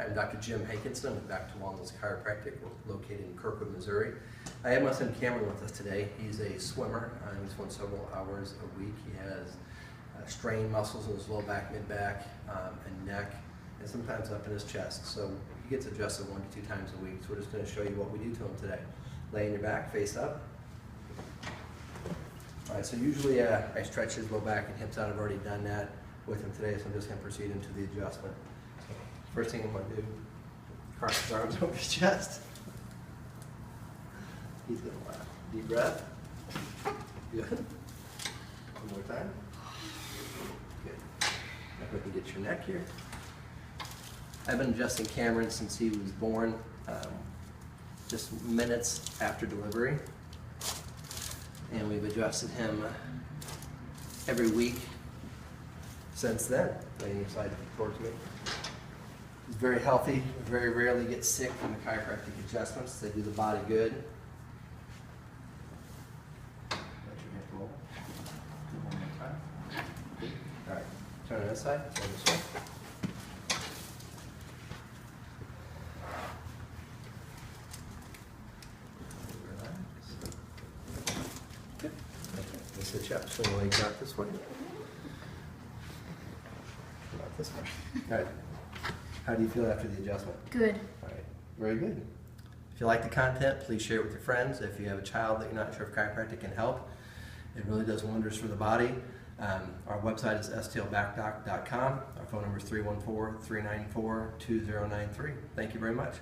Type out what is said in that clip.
I'm Dr. Jim Hankinson with Back to Wellness Chiropractic. We're located in Kirkwood, Missouri. I have my son Cameron with us today. He's a swimmer. He's swum several hours a week. He has strained muscles in his low back, mid back, and neck, and sometimes up in his chest. So he gets adjusted 1 to 2 times a week. So we're just going to show you what we do to him today. Lay on your back, face up. All right, so usually I stretch his low back and hips out. I've already done that with him today, so I'm just going to proceed into the adjustment. First thing I'm going to do, cross his arms over his chest. He's going to laugh. Deep breath. Good. One more time. Good. Now we can get your neck here. I've been adjusting Cameron since he was born, just minutes after delivery. And we've adjusted him every week since then. Laying your side towards me. He's very healthy, very rarely gets sick from the chiropractic adjustments. They do the body good. Let your hip roll. One more time. All right, turn to this side, turn this way. Good. Let's sit you up, swing the legs out this way. Not this way. All right. How do you feel after the adjustment? Good. All right, very good. If you like the content, please share it with your friends. If you have a child that you're not sure if chiropractic can help, it really does wonders for the body. Our website is stlbackdoc.com. Our phone number is 314-394-2093. Thank you very much.